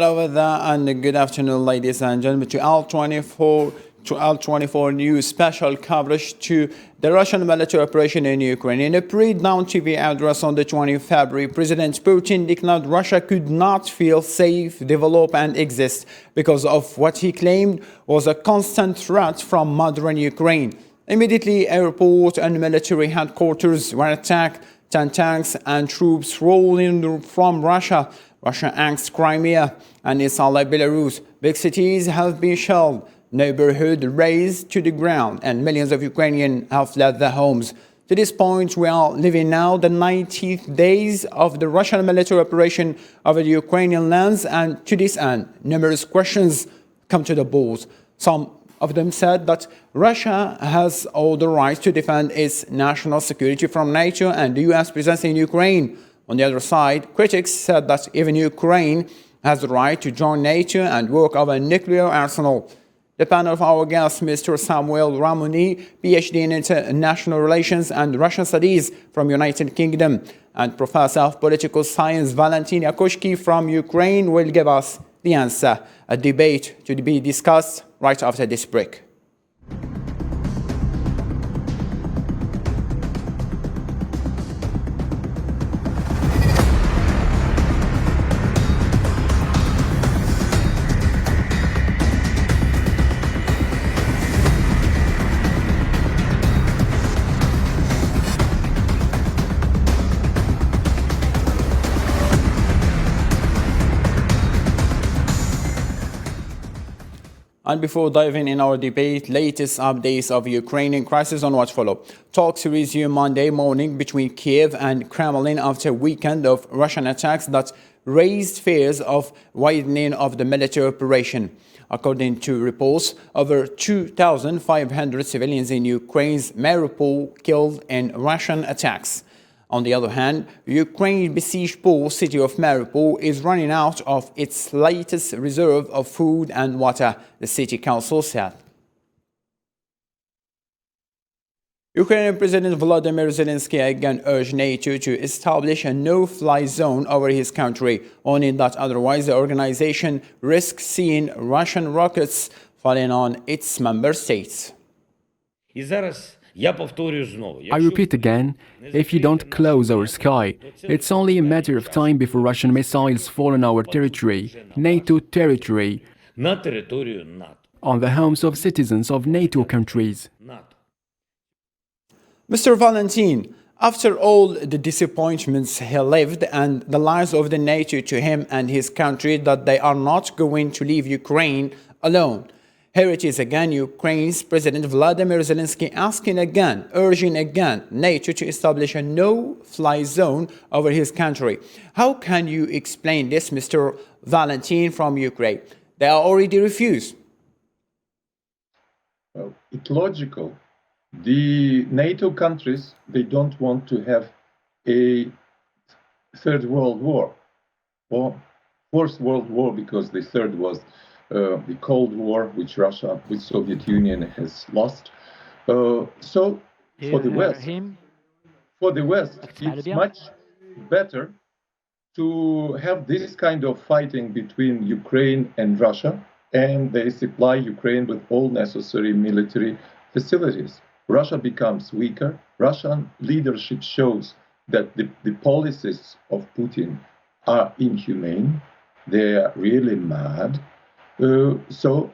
Hello there and good afternoon, ladies and gentlemen, to L24 News special coverage to the Russian military operation in Ukraine. In a pre-dawn TV address on the 20th of February, President Putin declared Russia could not feel safe, develop and exist because of what he claimed was a constant threat from modern Ukraine. Immediately, airport and military headquarters were attacked, 10 tanks and troops rolling from Russia. Russia annexed Crimea and its ally Belarus. Big cities have been shelled, neighborhoods razed to the ground, and millions of Ukrainians have fled their homes. To this point, we are living now the 90th days of the Russian military operation over the Ukrainian lands, and to this end, numerous questions come to the board. Some of them said that Russia has all the right to defend its national security from NATO and the US presence in Ukraine. On the other side, critics said that even Ukraine has the right to join NATO and work on a nuclear arsenal. The panel of our guests, Mr. Samuel Ramoni, PhD in International Relations and Russian Studies from United Kingdom, and Professor of Political Science Valentin Yakushki from Ukraine will give us the answer. A debate to be discussed right after this break. And before diving in our debate, latest updates of the Ukrainian crisis on what follow. Talks resume Monday morning between Kiev and Kremlin after a weekend of Russian attacks that raised fears of widening of the military operation. According to reports, over 2,500 civilians in Ukraine's Mariupol killed in Russian attacks. On the other hand, Ukraine's besieged port city of Mariupol is running out of its latest reserve of food and water, the city council said. Ukrainian President Volodymyr Zelensky again urged NATO to establish a no-fly zone over his country, warning that otherwise the organization risks seeing Russian rockets falling on its member states. I repeat again, if you don't close our sky, it's only a matter of time before Russian missiles fall on our territory, NATO territory, on the homes of citizens of NATO countries. Mr. Valentin, after all the disappointments he lived and the lies of the NATO to him and his country that they are not going to leave Ukraine alone, here it is again, Ukraine's President Vladimir Zelensky asking again, urging again, NATO to establish a no-fly zone over his country. How can you explain this, Mr. Valentin from Ukraine? They are already refused. Well, it's logical. The NATO countries, they don't want to have a third world war or fourth world war, because the third was the Cold War, which Soviet Union has lost. So for the West, it's much better to have this kind of fighting between Ukraine and Russia, and they supply Ukraine with all necessary military facilities. Russia becomes weaker. Russian leadership shows that the policies of Putin are inhumane. They are really mad. So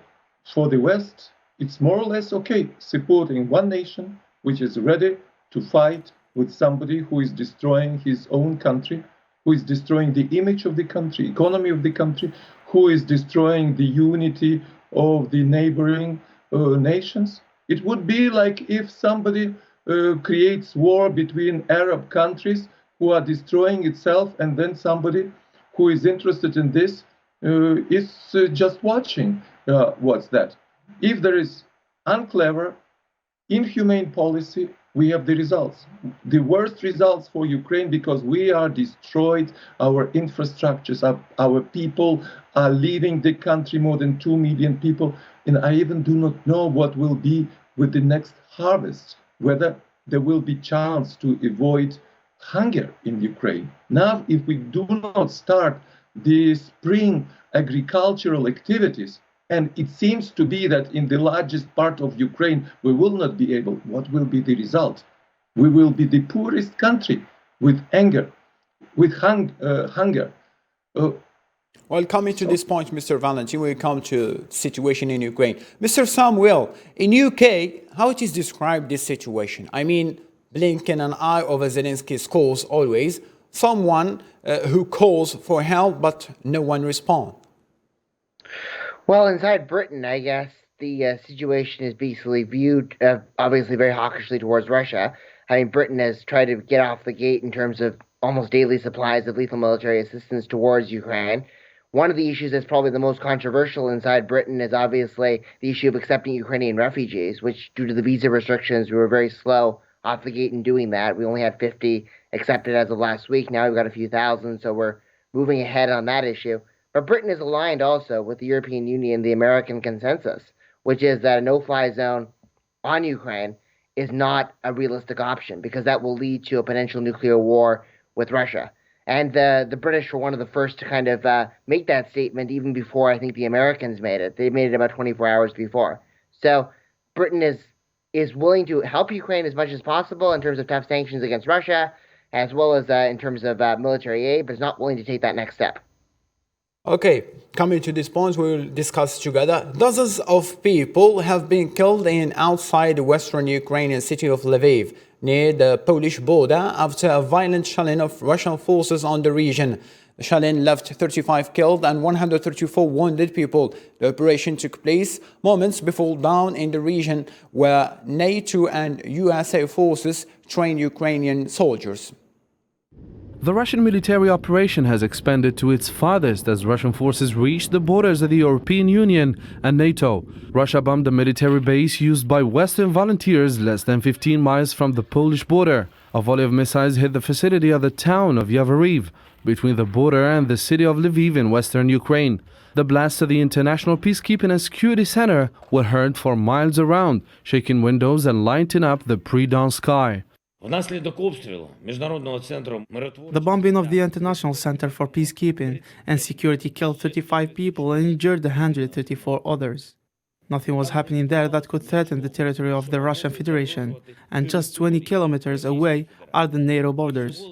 for the West, it's more or less okay supporting one nation which is ready to fight with somebody who is destroying his own country, who is destroying the image of the country, economy of the country, who is destroying the unity of the neighboring nations. It would be like if somebody creates war between Arab countries who are destroying itself, and then somebody who is interested in this is just watching. What's that? If there is unclever, inhumane policy, we have the results. The worst results for Ukraine, because we are destroyed, our infrastructures, our people are leaving the country, more than 2 million people. And I even do not know what will be with the next harvest, whether there will be chance to avoid hunger in Ukraine. Now, if we do not start the spring agricultural activities. And it seems to be that in the largest part of Ukraine, we will not be able. What will be the result? We will be the poorest country with hunger. Well, coming to this point, Mr. Valentin, we come to situation in Ukraine. Mr. Samuel, in UK, how it is described this situation? I mean, Blinken and I over Zelensky's calls always, someone who calls for help, but no one responds. Well, inside Britain, I guess the situation is basically viewed obviously very hawkishly towards Russia. I mean, Britain has tried to get off the gate in terms of almost daily supplies of lethal military assistance towards Ukraine. One of the issues that's probably the most controversial inside Britain is obviously the issue of accepting Ukrainian refugees, which due to the visa restrictions, we were very slow off the gate in doing that. We only had 50 accepted as of last week. Now we've got a few thousand, so we're moving ahead on that issue. But Britain is aligned also with the European Union, the American consensus, which is that a no-fly zone on Ukraine is not a realistic option because that will lead to a potential nuclear war with Russia. And the British were one of the first to kind of make that statement even before I think the Americans made it. They made it about 24 hours before. So Britain is willing to help Ukraine as much as possible in terms of tough sanctions against Russia, as well as in terms of military aid, but is not willing to take that next step. Okay, coming to this point, we will discuss together. Dozens of people have been killed in outside the western Ukrainian city of Lviv, near the Polish border, after a violent shelling of Russian forces on the region. The shelling left 35 killed and 134 wounded people. The operation took place moments before dawn in the region where NATO and USA forces train Ukrainian soldiers. The Russian military operation has expanded to its farthest as Russian forces reached the borders of the European Union and NATO. Russia bombed a military base used by Western volunteers less than 15 miles from the Polish border. A volley of missiles hit the facility of the town of Yavoriv, between the border and the city of Lviv in western Ukraine. The blasts of the International Peacekeeping and Security Center were heard for miles around, shaking windows and lighting up the pre-dawn sky. The bombing of the International Center for Peacekeeping and Security killed 35 people and injured 134 others. Nothing was happening there that could threaten the territory of the Russian Federation, and just 20 kilometers away are the NATO borders.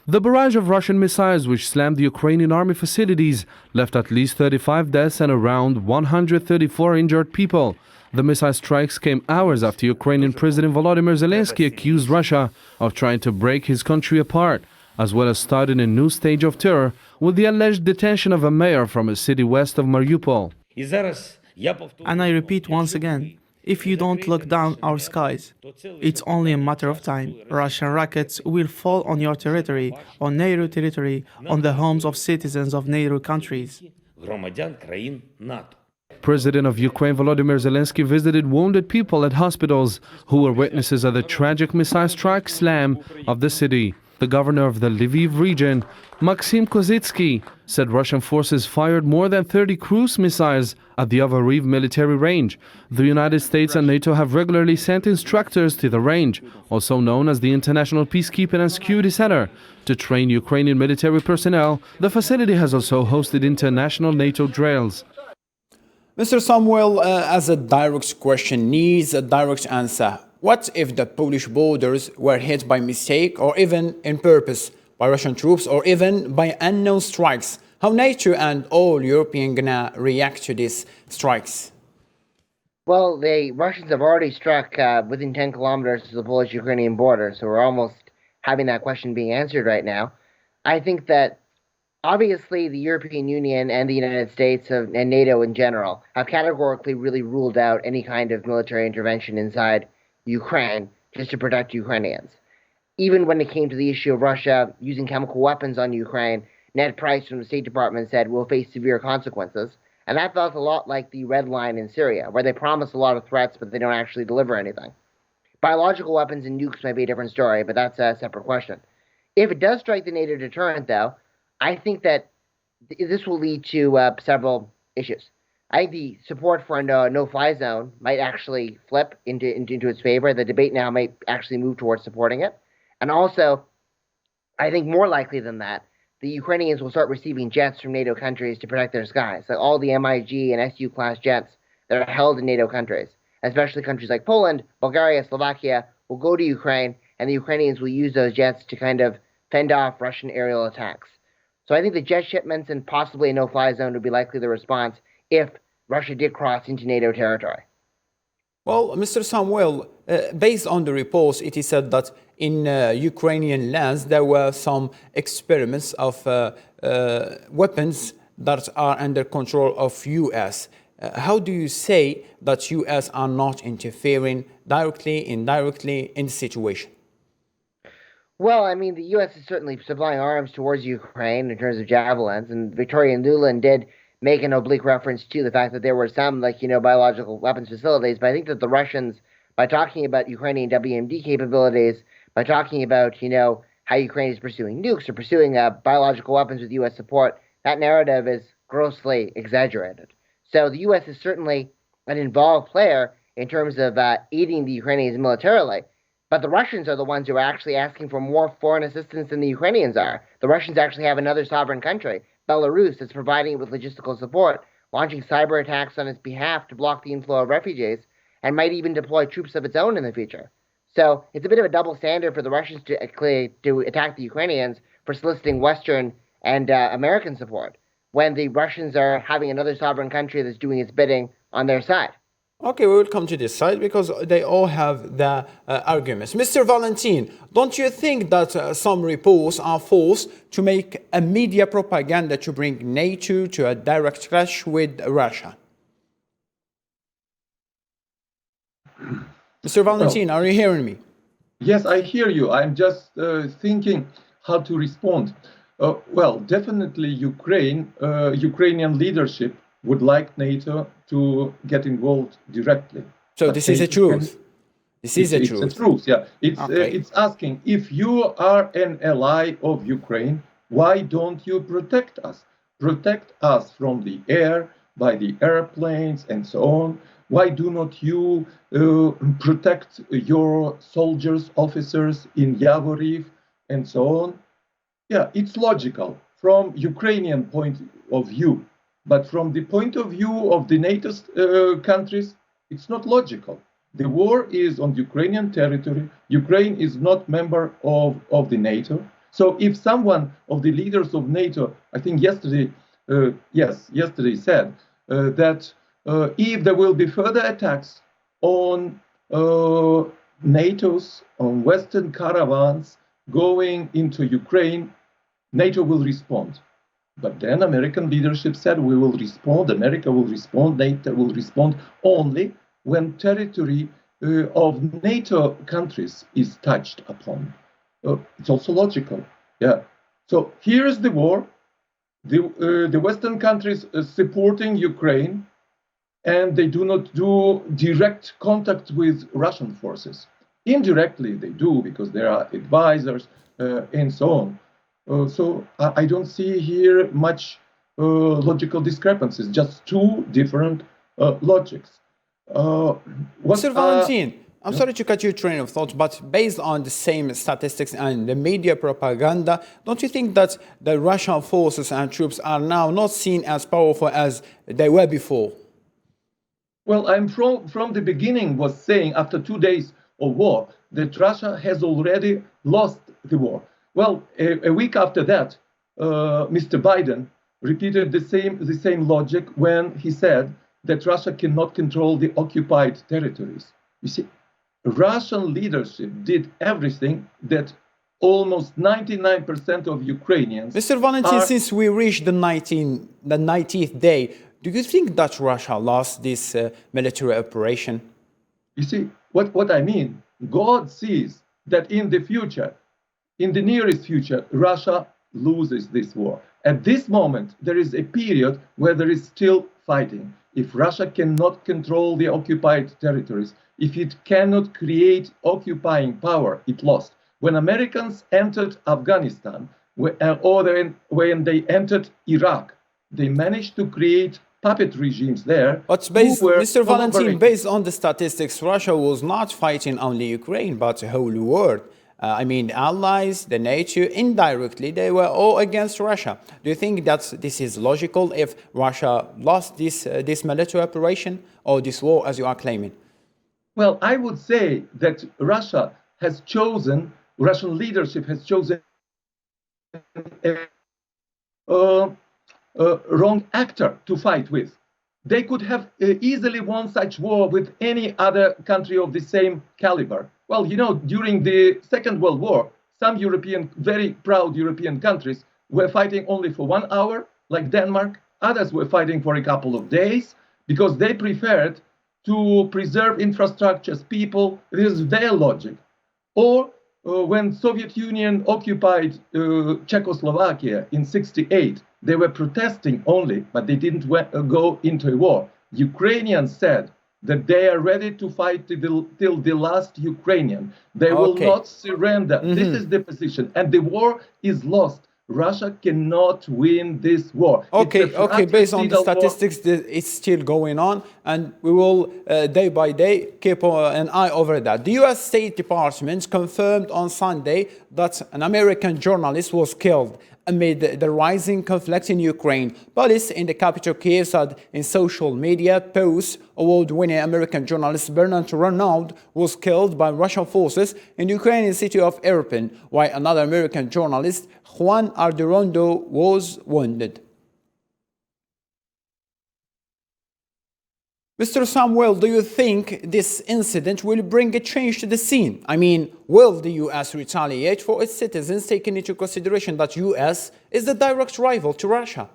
The barrage of Russian missiles which slammed the Ukrainian army facilities left at least 35 deaths and around 134 injured people. The missile strikes came hours after Ukrainian President Volodymyr Zelensky accused Russia of trying to break his country apart, as well as starting a new stage of terror with the alleged detention of a mayor from a city west of Mariupol. And I repeat once again, if you don't look down our skies, it's only a matter of time. Russian rockets will fall on your territory, on NATO territory, on the homes of citizens of NATO countries. President of Ukraine Volodymyr Zelensky visited wounded people at hospitals who were witnesses of the tragic missile strike slam of the city. The governor of the Lviv region, Maxim Kozitsky, said Russian forces fired more than 30 cruise missiles at the Yavoriv military range. The United States and NATO have regularly sent instructors to the range, also known as the International Peacekeeping and Security Center, to train Ukrainian military personnel. The facility has also hosted international NATO drills. Mr. Samuel, as a direct question needs a direct answer. What if the Polish borders were hit by mistake or even in purpose by Russian troops or even by unknown strikes? How NATO and all European gonna react to these strikes? Well, the Russians have already struck within 10 kilometers of the Polish-Ukrainian border, so we're almost having that question being answered right now. I think that obviously the European Union and the United States and NATO in general have categorically really ruled out any kind of military intervention inside Ukraine just to protect Ukrainians. Even when it came to the issue of Russia using chemical weapons on Ukraine, Ned Price from the State Department said we'll face severe consequences. And that felt a lot like the red line in Syria, where they promise a lot of threats, but they don't actually deliver anything. Biological weapons and nukes might be a different story, but that's a separate question. If it does strike the NATO deterrent, though, I think that this will lead to several issues. I think the support for a no-fly zone might actually flip into its favor. The debate now might actually move towards supporting it. And also, I think more likely than that, the Ukrainians will start receiving jets from NATO countries to protect their skies. Like all the MiG and Su-class jets that are held in NATO countries, especially countries like Poland, Bulgaria, Slovakia, will go to Ukraine, and the Ukrainians will use those jets to kind of fend off Russian aerial attacks. So I think the jet shipments and possibly a no-fly zone would be likely the response if Russia did cross into NATO territory. Well, Mr. Samuel, based on the reports, it is said that in Ukrainian lands there were some experiments of weapons that are under control of US. How do you say that US are not interfering directly, indirectly in the situation? Well, I mean, the U.S. is certainly supplying arms towards Ukraine in terms of javelins, and Victoria Nuland did make an oblique reference to the fact that there were some, biological weapons facilities. But I think that the Russians, by talking about Ukrainian WMD capabilities, by talking about, how Ukraine is pursuing nukes or pursuing biological weapons with U.S. support, that narrative is grossly exaggerated. So the U.S. is certainly an involved player in terms of aiding the Ukrainians militarily. But the Russians are the ones who are actually asking for more foreign assistance than the Ukrainians are. The Russians actually have another sovereign country, Belarus, that's providing it with logistical support, launching cyber attacks on its behalf to block the inflow of refugees, and might even deploy troops of its own in the future. So it's a bit of a double standard for the Russians to attack the Ukrainians for soliciting Western and American support, when the Russians are having another sovereign country that's doing its bidding on their side. Okay, we will come to this side because they all have the arguments. Mr. Valentin, don't you think that some reports are false to make a media propaganda to bring NATO to a direct clash with Russia? Mr. Valentin, are you hearing me? Yes, I hear you. I'm just thinking how to respond. Well, definitely Ukrainian leadership would like NATO to get involved directly. So this is a truth. This is a truth. It's a truth, yeah. Okay. It's asking, if you are an ally of Ukraine, why don't you protect us? Protect us from the air, by the airplanes and so on. Why do not you protect your soldiers, officers in Yavoriv and so on? Yeah, it's logical from Ukrainian point of view. But from the point of view of the NATO countries, it's not logical. The war is on Ukrainian territory. Ukraine is not member of the NATO. So if someone of the leaders of NATO, I think yesterday said that if there will be further attacks on NATO's, on Western caravans going into Ukraine, NATO will respond. But then American leadership said we will respond, America will respond, NATO will respond only when territory of NATO countries is touched upon. It's also logical. Yeah. So here's the war. The Western countries are supporting Ukraine, and they do not do direct contact with Russian forces. Indirectly they do, because there are advisors and so on. So I don't see here much logical discrepancies, just two different logics. Mr. Valentin, I'm sorry to cut your train of thought, but based on the same statistics and the media propaganda, don't you think that the Russian forces and troops are now not seen as powerful as they were before? Well, I'm from the beginning was saying after 2 days of war that Russia has already lost the war. Well, a week after that, Mr. Biden repeated the same logic when he said that Russia cannot control the occupied territories. You see, Russian leadership did everything that almost 99% of Ukrainians. Mr. Valentin, since we reached the 90th day, do you think that Russia lost this military operation? You see, what I mean, God sees that in the future, in the nearest future, Russia loses this war. At this moment, there is a period where there is still fighting. If Russia cannot control the occupied territories, if it cannot create occupying power, it lost. When Americans entered Afghanistan, or when they entered Iraq, they managed to create puppet regimes there. But Mr. Valentin, based on the statistics, Russia was not fighting only Ukraine, but the whole world. allies, the NATO, indirectly, they were all against Russia. Do you think that this is logical if Russia lost this military operation or this war, as you are claiming? Well, I would say that Russian leadership has chosen a wrong actor to fight with. They could have easily won such war with any other country of the same caliber. Well, during the Second World War, some very proud European countries were fighting only for 1 hour, like Denmark. Others were fighting for a couple of days because they preferred to preserve infrastructures, people. This is their logic. Or when Soviet Union occupied Czechoslovakia in '68, they were protesting only, but they didn't go into a war. Ukrainians said that they are ready to fight till the last Ukrainian. They will not surrender. This is the position. And the war is lost. Russia cannot win this war. Okay. Based on the statistics, it's still going on, and we will day by day keep an eye over that. The U.S. State Department confirmed on Sunday that an American journalist was killed amid the rising conflict in Ukraine. Police in the capital Kiev said in social media posts award-winning American journalist Bernard Renaud was killed by Russian forces in the Ukrainian city of Irpin, while another American journalist, Juan Ardurondo, was wounded. Mr. Samuel, do you think this incident will bring a change to the scene? Will the U.S. retaliate for its citizens, taking into consideration that U.S. is the direct rival to Russia?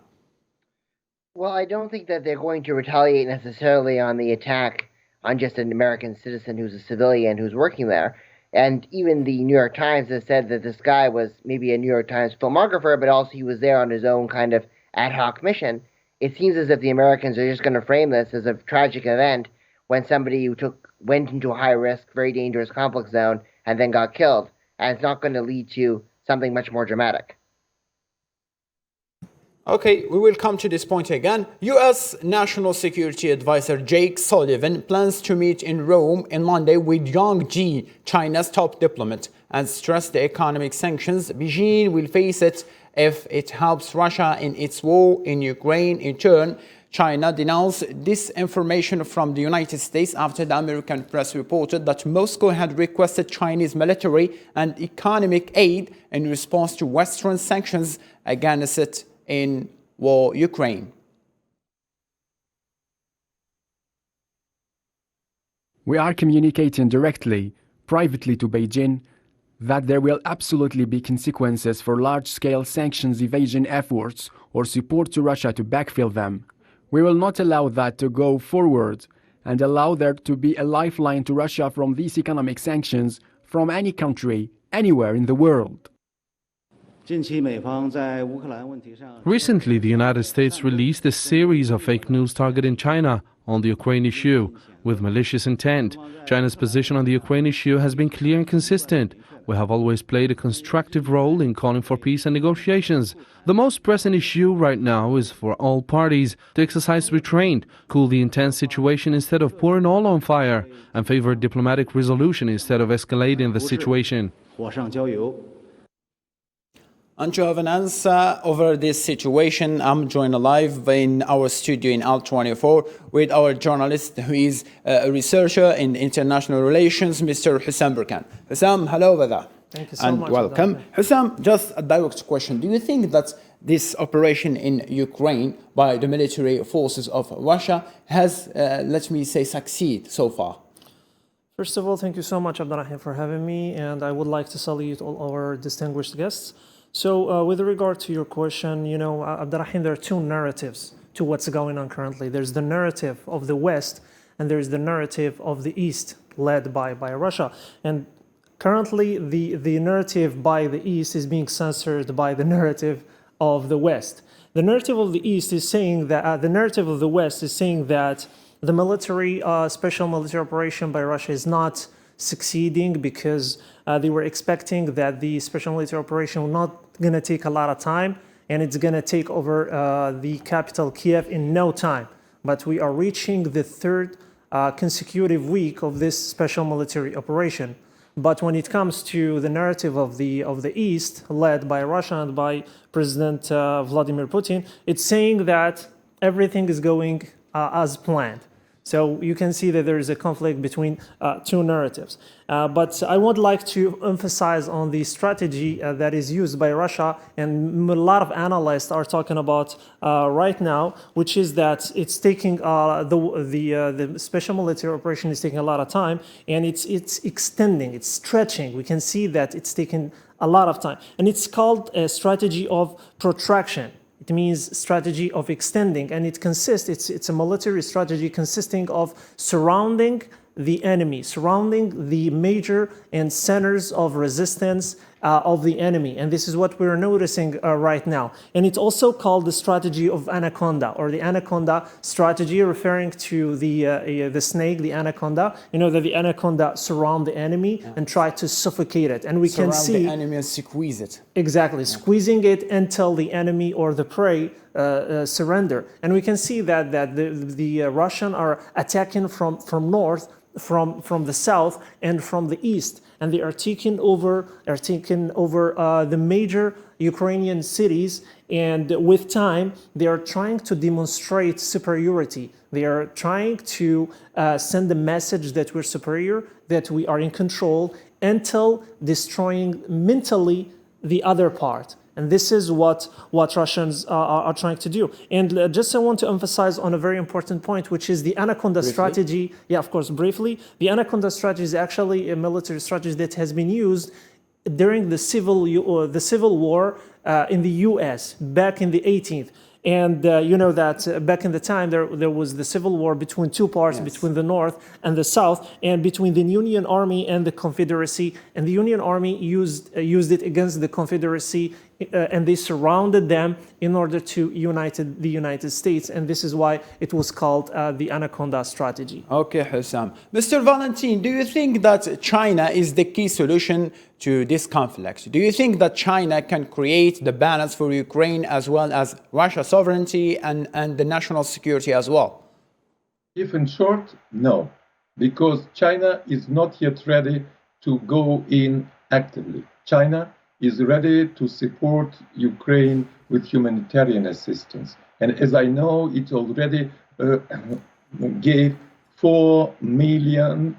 Well, I don't think that they're going to retaliate necessarily on the attack on just an American citizen who's a civilian who's working there. And even the New York Times has said that this guy was maybe a New York Times filmographer, but also he was there on his own kind of ad hoc mission. It seems as if the Americans are just going to frame this as a tragic event when somebody who went into a high-risk, very dangerous conflict zone and then got killed. And it's not going to lead to something much more dramatic. Okay, we will come to this point again. U.S. National Security Advisor Jake Sullivan plans to meet in Rome on Monday with Yang Jie, China's top diplomat, and stressed the economic sanctions Beijing will face it if it helps Russia in its war in Ukraine. In turn, China denounced disinformation from the United States after the American press reported that Moscow had requested Chinese military and economic aid in response to Western sanctions against it in war Ukraine. We are communicating directly, privately to Beijing, that there will absolutely be consequences for large-scale sanctions evasion efforts or support to Russia to backfill them. We will not allow that to go forward and allow there to be a lifeline to Russia from these economic sanctions from any country, anywhere in the world. Recently, the United States released a series of fake news targeting China on the Ukraine issue with malicious intent. China's position on the Ukraine issue has been clear and consistent. We have always played a constructive role in calling for peace and negotiations. The most pressing issue right now is for all parties to exercise restraint, cool the intense situation instead of pouring oil on fire, and favor diplomatic resolution instead of escalating the situation. And to have an answer over this situation, I'm joined live in our studio in Alt24 with our journalist who is a researcher in international relations, Mr. Hussam Burkan. Hussam, hello over there. Thank you so much. And welcome. Hussam, just a direct question. Do you think that this operation in Ukraine by the military forces of Russia has, let me say, succeeded so far? First of all, thank you so much, Abdurrahim, for having me, and I would like to salute all our distinguished guests. So with regard to your question, Abdurrahim, there are two narratives to what's going on currently. There's the narrative of the West, and there's the narrative of the East, led by Russia. And currently, the narrative by the East is being censored by the narrative of the West. The narrative of the East is saying that, the narrative of the West is saying that the special military operation by Russia is not succeeding because they were expecting that the special military operation was not going to take a lot of time and it's going to take over the capital Kiev in no time. But we are reaching the third consecutive week of this special military operation. But when it comes to the narrative of the East, led by Russia and by President Vladimir Putin, it's saying that everything is going as planned. So you can see that there is a conflict between two narratives. But I would like to emphasize on the strategy that is used by Russia, and a lot of analysts are talking about right now, which is that it's taking the special military operation is taking a lot of time, and it's extending, it's stretching. We can see that it's taking a lot of time, and it's called a strategy of protraction. It means strategy of extending, and it's a military strategy consisting of surrounding the enemy, surrounding the major and centers of resistance of the enemy. And this is what we're noticing right now. And it's also called the strategy of Anaconda, or the Anaconda strategy, referring to the snake, the anaconda. You know that the anaconda surround the enemy and try to suffocate it. And we can see surround the enemy and squeeze it. Exactly, squeezing it until the enemy or the prey surrender. And we can see that the Russian are attacking from north, from the south, and from the east, and they are taking over the major Ukrainian cities. And with time, they are trying to demonstrate superiority. They are trying to send a message that we're superior, that we are in control, until destroying mentally the other part. And this is what Russians are trying to do. And just I want to emphasize on a very important point, which is the Anaconda strategy. Yeah, of course, briefly. The Anaconda strategy is actually a military strategy that has been used during the Civil War in the U.S. back in the 18th. And you know that back in the time, there was the civil war between two parts, between the North and the South, and between the Union Army and the Confederacy. And the Union Army used it against the Confederacy, and they surrounded them in order to unite the United States. And this is why it was called the Anaconda Strategy. Okay, Hussam. Mr. Valentin, do you think that China is the key solution to this conflict? Do you think that China can create the balance for Ukraine as well as Russia's sovereignty and the national security as well? If in short, no, because China is not yet ready to go in actively. China is ready to support Ukraine with humanitarian assistance. And as I know, it already gave $4 million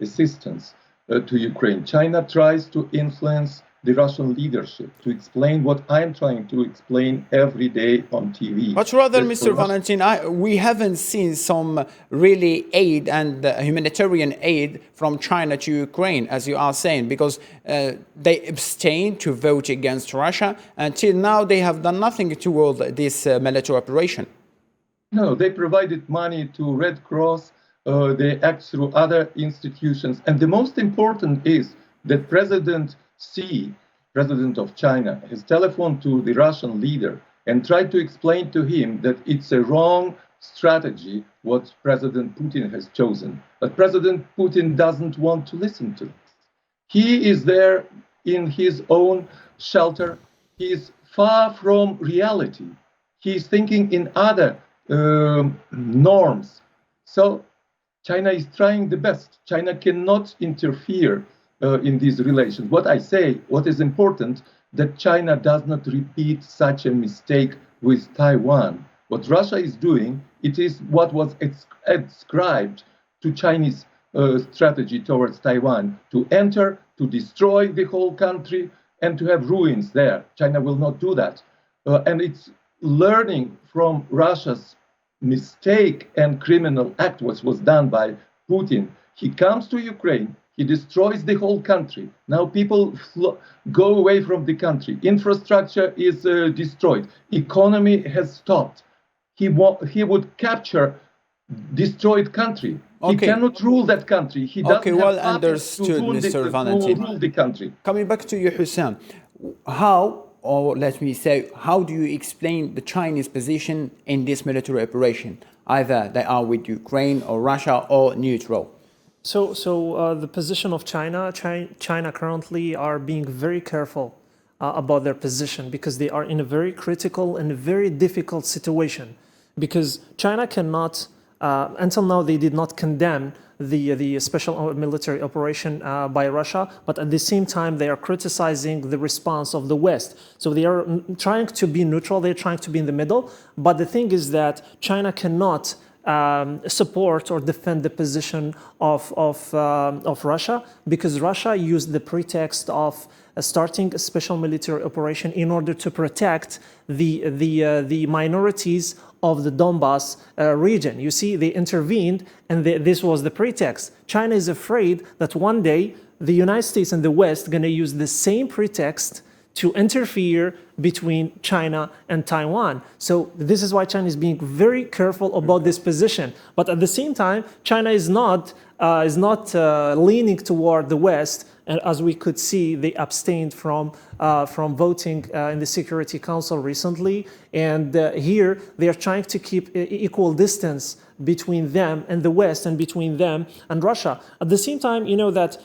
assistance to Ukraine. China tries to influence the Russian leadership to explain what I'm trying to explain every day on TV. But rather, Mr. Valentin, we haven't seen some really aid and humanitarian aid from China to Ukraine, as you are saying, because they abstained to vote against Russia. Until now, they have done nothing toward this military operation. No, they provided money to Red Cross. They act through other institutions. And the most important is that President Xi, president of China, has telephoned to the Russian leader and tried to explain to him that it's a wrong strategy what President Putin has chosen. But President Putin doesn't want to listen to it. He is there in his own shelter. He is far from reality. He's thinking in other norms. So China is trying the best. China cannot interfere in these relations. What I say, what is important, that China does not repeat such a mistake with Taiwan. What Russia is doing, it is what was ascribed to Chinese strategy towards Taiwan, to enter, to destroy the whole country, and to have ruins there. China will not do that. And it's learning from Russia's mistake and criminal act, what was done by Putin. He comes to Ukraine, he destroys the whole country. Now people go away from the country. Infrastructure is destroyed. Economy has stopped. He would capture destroyed country. Okay. He cannot rule that country. He doesn't okay, well have understood, Mr. Valentin. Rule the country. Coming back to you, Hussam, how, or let me say, how do you explain the Chinese position in this military operation? Either they are with Ukraine or Russia or neutral. So the position of China currently are being very careful about their position, because they are in a very critical and very difficult situation. Because China cannot, until now, they did not condemn the special military operation by Russia, but at the same time they are criticizing the response of the West. So they are trying to be neutral, they're trying to be in the middle, but the thing is that China cannot support or defend the position of Russia, because Russia used the pretext of starting a special military operation in order to protect the minorities of the Donbass region. You see, they intervened, and this was the pretext. China is afraid that one day the United States and the West are going to use the same pretext to interfere between China and Taiwan. So this is why China is being very careful about this position. But at the same time, China is not leaning toward the West. And as we could see, they abstained from voting in the Security Council recently. And here they are trying to keep equal distance between them and the West, and between them and Russia. At the same time, you know that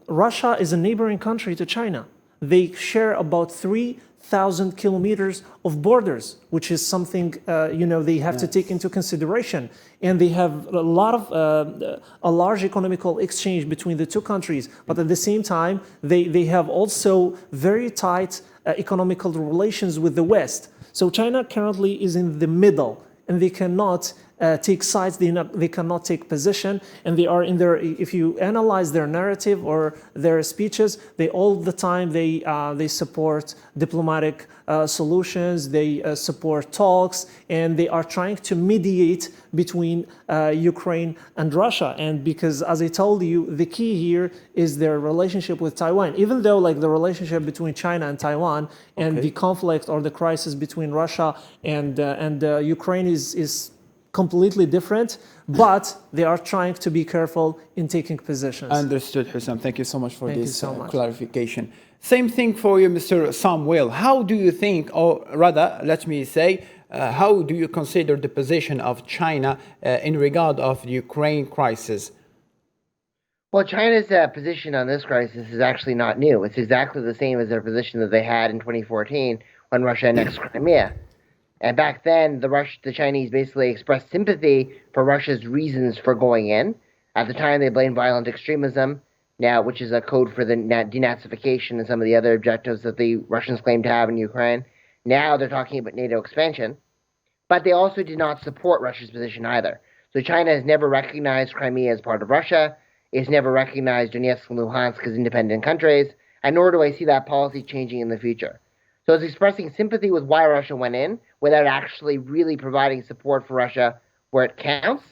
Russia is a neighboring country to China. They share about 3,000 kilometers of borders, which is something they have to take into consideration. And they have a large economical exchange between the two countries. But at the same time, they have also very tight economical relations with the West. So China currently is in the middle, and they cannot take sides, they cannot take position, and they are in their, if you analyze their narrative or their speeches, they all the time, they support diplomatic solutions, they support talks, and they are trying to mediate between Ukraine and Russia. And because, as I told you, the key here is their relationship with Taiwan. Even though like the relationship between China and Taiwan and the conflict or the crisis between Russia and Ukraine is completely different, but they are trying to be careful in taking positions. Understood, Hussam. Thank you so much for this much. clarification. Same thing for you, Mr. Samuel. How do you think, or rather, let me say, how do you consider the position of China in regard of the Ukraine crisis? Well, China's position on this crisis is actually not new. It's exactly the same as their position that they had in 2014 when Russia annexed Crimea. And back then, the Chinese basically expressed sympathy for Russia's reasons for going in. At the time, they blamed violent extremism, which is a code for the denazification and some of the other objectives that the Russians claim to have in Ukraine. Now they're talking about NATO expansion. But they also did not support Russia's position either. So China has never recognized Crimea as part of Russia. It's never recognized Donetsk and Luhansk as independent countries. And nor do I see that policy changing in the future. So it's expressing sympathy with why Russia went in without actually really providing support for Russia where it counts.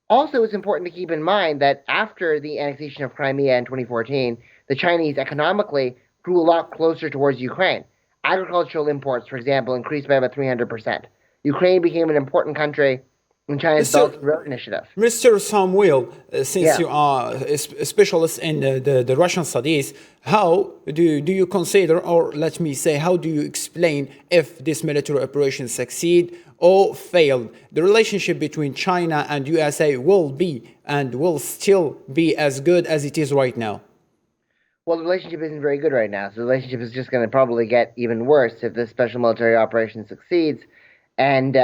Also, it's important to keep in mind that after the annexation of Crimea in 2014, the Chinese economically grew a lot closer towards Ukraine. Agricultural imports, for example, increased by about 300%. Ukraine became an important country in China's Belt and Road Initiative. Mr. Samuel, since you are a specialist in the Russian studies, how do you consider, or let me say, how do you explain if this military operation succeed or failed? The relationship between China and USA will be and will still be as good as it is right now? Well, the relationship isn't very good right now. So the relationship is just going to probably get even worse if this special military operation succeeds. And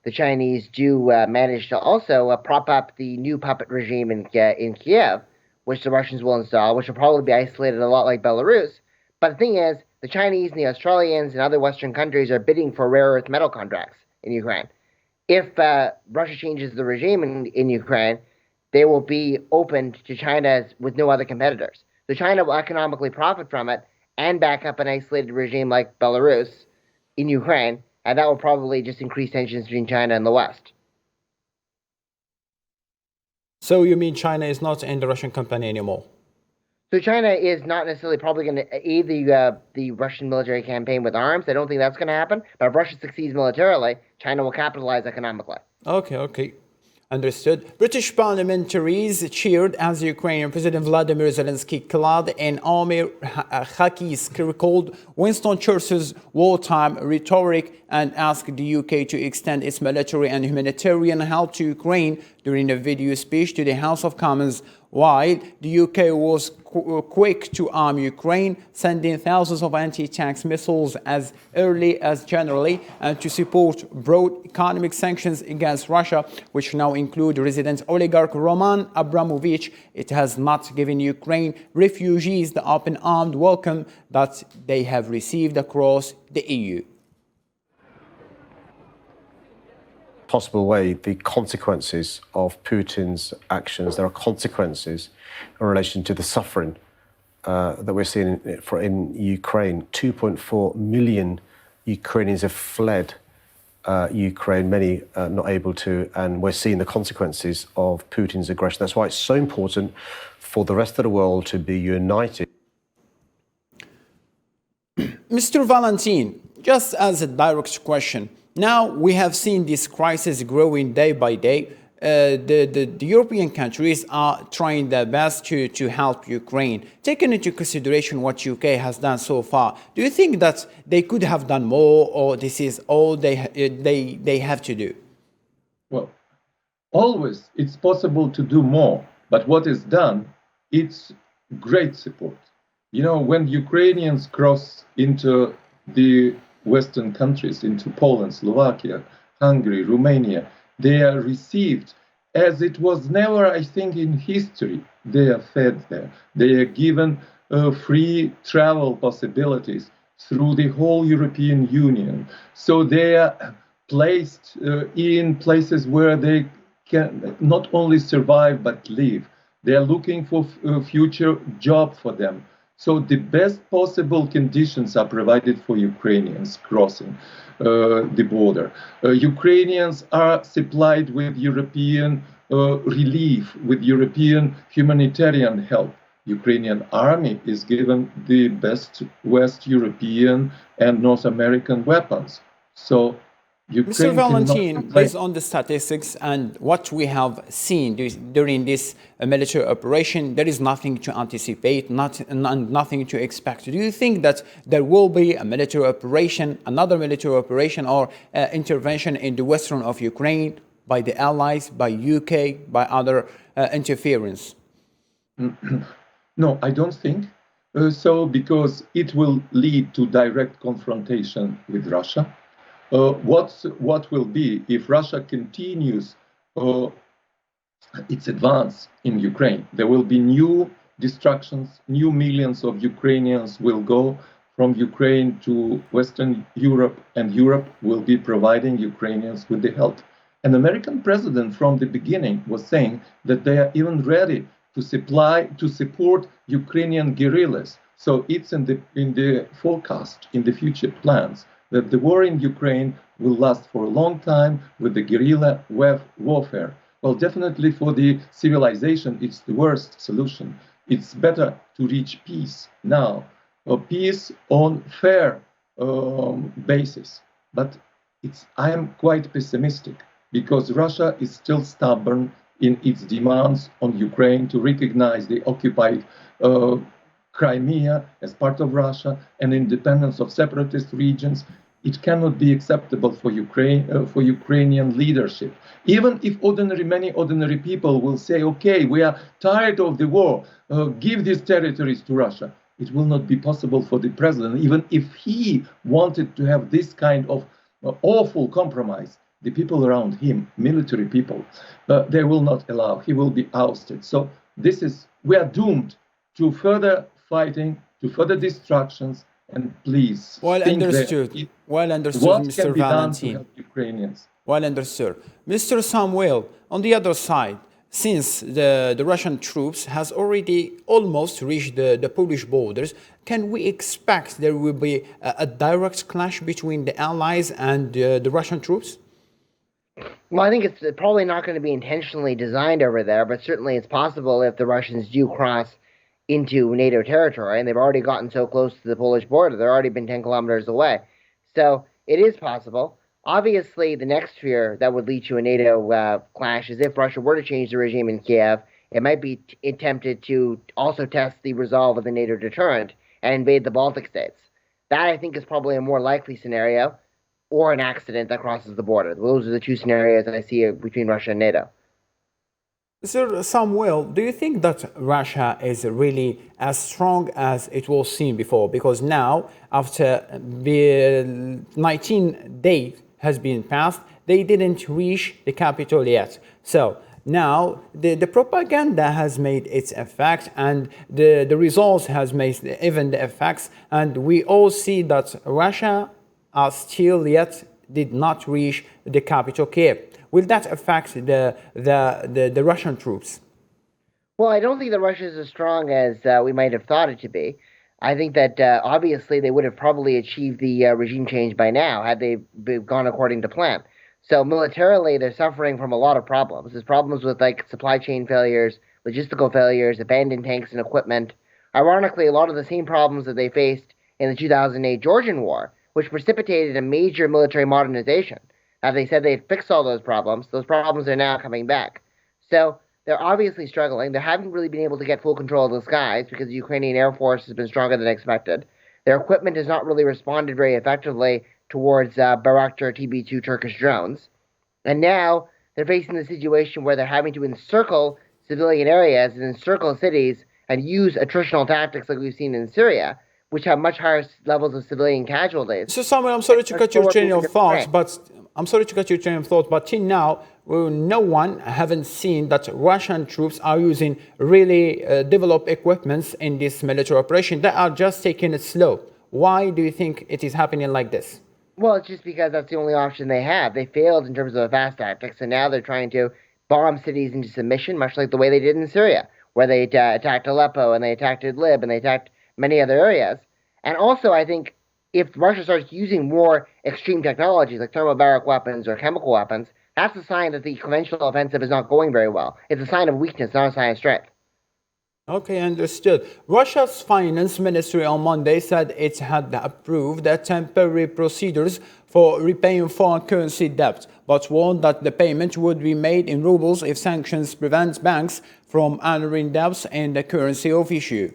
the Chinese do manage to also prop up the new puppet regime in Kiev, which the Russians will install, which will probably be isolated a lot like Belarus. But the thing is, the Chinese and the Australians and other Western countries are bidding for rare earth metal contracts in Ukraine. If Russia changes the regime in Ukraine, they will be opened to China with no other competitors. So China will economically profit from it and back up an isolated regime like Belarus in Ukraine, and that will probably just increase tensions between China and the West. So you mean China is not in the Russian company anymore? So China is not necessarily probably going to aid the Russian military campaign with arms. I don't think that's going to happen. But if Russia succeeds militarily, China will capitalize economically. Okay. Understood. British parliamentaries cheered as Ukrainian President Vladimir Zelensky clad in army khakis recalled Winston Churchill's wartime rhetoric and asked the UK to extend its military and humanitarian help to Ukraine during a video speech to the House of Commons, while the UK was quick to arm Ukraine, sending thousands of anti-tank missiles as early as January, and to support broad economic sanctions against Russia, which now include resident oligarch Roman Abramovich. It has not given Ukraine refugees the open-armed welcome that they have received across the EU. Possible way, the consequences of Putin's actions, there are consequences in relation to the suffering that we're seeing in Ukraine. 2.4 million Ukrainians have fled Ukraine, many not able to, and we're seeing the consequences of Putin's aggression. That's why it's so important for the rest of the world to be united. Mr. Valentin, just as a direct question, now we have seen this crisis growing day by day. The European countries are trying their best to help Ukraine. Taking into consideration what UK has done so far, do you think that they could have done more, or this is all they have to do? Well, always it's possible to do more, but what is done, it's great support. You know, when Ukrainians cross into the Western countries, into Poland, Slovakia, Hungary, Romania, they are received as it was never, I think, in history. They are fed there. They are given free travel possibilities through the whole European Union. So they are placed in places where they can not only survive but live. They are looking for a future job for them. So the best possible conditions are provided for Ukrainians crossing the border. Ukrainians are supplied with European relief, with European humanitarian help. Ukrainian army is given the best West European and North American weapons. So Mr. Valentin, based on the statistics and what we have seen during this military operation, there is nothing to anticipate, nothing to expect. Do you think that there will be a military operation, another military operation or intervention in the western of Ukraine by the Allies, by UK, by other interference? No, I don't think so, because it will lead to direct confrontation with Russia. What will be if Russia continues its advance in Ukraine? There will be new destructions, new millions of Ukrainians will go from Ukraine to Western Europe, and Europe will be providing Ukrainians with the help. An American president from the beginning was saying that they are even ready to support Ukrainian guerrillas. So it's in the forecast, in the future plans, that the war in Ukraine will last for a long time with the guerrilla warfare. Well, definitely for the civilization, it's the worst solution. It's better to reach peace now, or peace on fair basis. But I am quite pessimistic, because Russia is still stubborn in its demands on Ukraine to recognize the occupied Crimea as part of Russia and independence of separatist regions. It cannot be acceptable for Ukrainian leadership. Even if many ordinary people will say, okay, we are tired of the war, give these territories to Russia. It will not be possible for the president, even if he wanted to have this kind of awful compromise. The people around him, military people, they will not allow. He will be ousted. So we are doomed to further fighting, to further destructions. And please, well understood, Mr. Valentin. Ukrainians. Well understood. Mr. Samuel, on the other side, since the Russian troops has already almost reached the Polish borders, can we expect there will be a direct clash between the Allies and the Russian troops? Well, I think it's probably not going to be intentionally designed over there, but certainly it's possible if the Russians do cross into NATO territory, and they've already gotten so close to the Polish border. They've already been 10 kilometers away. So it is possible. Obviously, the next fear that would lead to a NATO clash is if Russia were to change the regime in Kiev, it might be tempted to also test the resolve of the NATO deterrent and invade the Baltic states. That, I think, is probably a more likely scenario, or an accident that crosses the border. Those are the two scenarios that I see between Russia and NATO. Sir Samuel, do you think that Russia is really as strong as it was seen before? Because now, after the 19 days has been passed, they didn't reach the capital yet. So now the propaganda has made its effect, and the results has made even the effects, and we all see that Russia still yet did not reach the capital Kiev. Will that affect the Russian troops? Well, I don't think that Russia is as strong as we might have thought it to be. I think that obviously they would have probably achieved the regime change by now had they gone according to plan. So militarily, they're suffering from a lot of problems. There's problems with like supply chain failures, logistical failures, abandoned tanks and equipment. Ironically, a lot of the same problems that they faced in the 2008 Georgian War, which precipitated a major military modernization. They said they'd fix all those problems. Those problems are now coming back. So they're obviously struggling. They haven't really been able to get full control of the skies because the Ukrainian Air Force has been stronger than expected. Their equipment has not really responded very effectively towards Bayraktar TB2 Turkish drones. And now they're facing the situation where they're having to encircle civilian areas and encircle cities and use attritional tactics like we've seen in Syria, which have much higher levels of civilian casualties. So Samuel, I'm sorry to cut your train of thoughts, but till now, no one haven't seen that Russian troops are using really developed equipments in this military operation. They are just taking it slow. Why do you think it is happening like this? Well, it's just because that's the only option they have. They failed in terms of fast tactics, and now they're trying to bomb cities into submission, much like the way they did in Syria, where they attacked Aleppo, and they attacked Idlib, and they attacked many other areas. And also, I think if Russia starts using more extreme technologies like thermobaric weapons or chemical weapons, that's a sign that the conventional offensive is not going very well. It's a sign of weakness, not a sign of strength. Okay, understood. Russia's finance ministry on Monday said it had approved the temporary procedures for repaying foreign currency debt, but warned that the payment would be made in rubles if sanctions prevent banks from honoring debts in the currency of issue.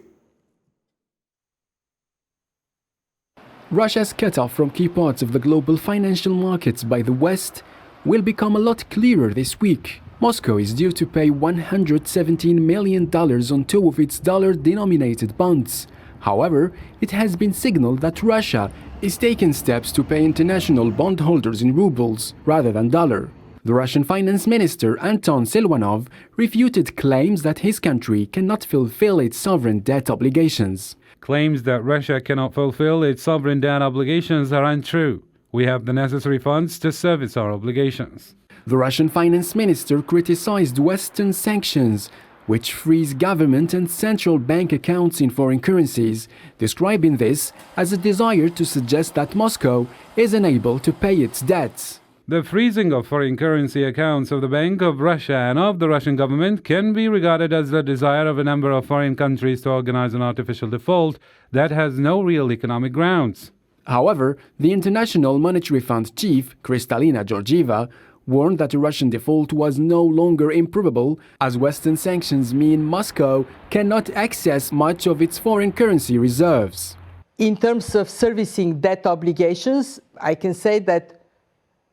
Russia's cut-off from key parts of the global financial markets by the West will become a lot clearer this week. Moscow is due to pay $117 million on two of its dollar-denominated bonds. However, it has been signaled that Russia is taking steps to pay international bondholders in rubles rather than dollar. The Russian finance minister Anton Silvanov refuted claims that his country cannot fulfill its sovereign debt obligations. Claims that Russia cannot fulfill its sovereign debt obligations are untrue. We have the necessary funds to service our obligations. The Russian finance minister criticized Western sanctions, which freeze government and central bank accounts in foreign currencies, describing this as a desire to suggest that Moscow is unable to pay its debts. The freezing of foreign currency accounts of the Bank of Russia and of the Russian government can be regarded as the desire of a number of foreign countries to organize an artificial default that has no real economic grounds. However, the International Monetary Fund chief, Kristalina Georgieva, warned that a Russian default was no longer improbable, as Western sanctions mean Moscow cannot access much of its foreign currency reserves. In terms of servicing debt obligations, I can say that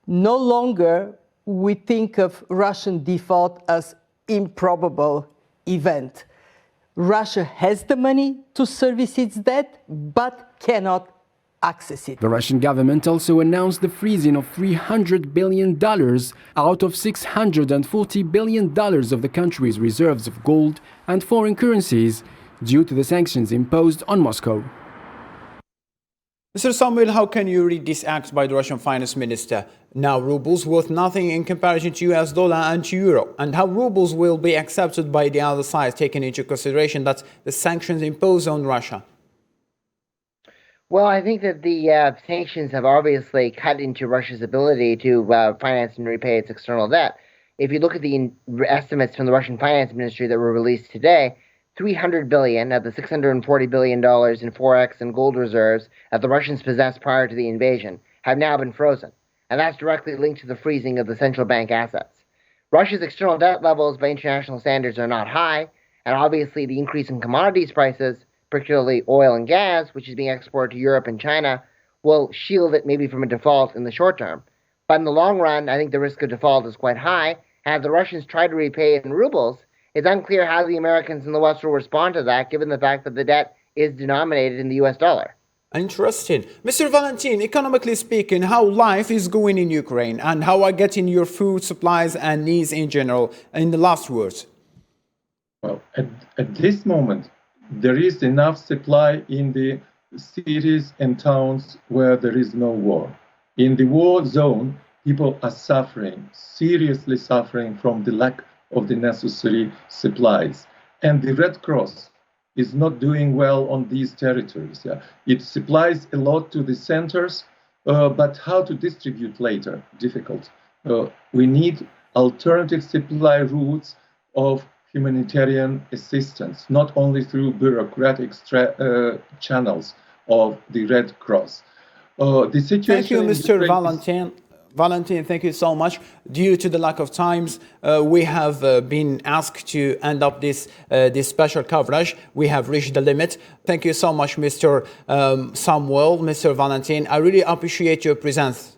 no longer we think of Russian default as improbable event. Russia has the money to service its debt, but cannot access it. The Russian government also announced the freezing of $300 billion out of $640 billion of the country's reserves of gold and foreign currencies due to the sanctions imposed on Moscow. Mr. Samuel, how can you read this act by the Russian finance minister? Now rubles worth nothing in comparison to US dollar and to euro, and how rubles will be accepted by the other side, taking into consideration that the sanctions imposed on Russia? Well, I think that the sanctions have obviously cut into Russia's ability to finance and repay its external debt. If you look at the estimates from the Russian finance ministry that were released today, $300 billion of the $640 billion in forex and gold reserves that the Russians possessed prior to the invasion have now been frozen, and that's directly linked to the freezing of the central bank assets. Russia's external debt levels by international standards are not high, and obviously the increase in commodities prices, particularly oil and gas, which is being exported to Europe and China, will shield it maybe from a default in the short term. But in the long run, I think the risk of default is quite high, and if the Russians try to repay in rubles, it's unclear how the Americans in the West will respond to that, given the fact that the debt is denominated in the US dollar. Interesting. Mr. Valentin, economically speaking, how life is going in Ukraine and how are getting your food supplies and needs in general, in the last words? Well, at this moment, there is enough supply in the cities and towns where there is no war. In the war zone, people are suffering, seriously suffering from the lack of the necessary supplies. And the Red Cross is not doing well on these territories. Yeah. It supplies a lot to the centers, but how to distribute later, difficult. We need alternative supply routes of humanitarian assistance, not only through bureaucratic channels of the Red Cross. The situation. Thank you, Mr. Valentin. Valentin, thank you so much. Due to the lack of times, we have been asked to end up this special coverage. We have reached the limit. Thank you so much, Mr. Samuel, Mr. Valentin. I really appreciate your presence.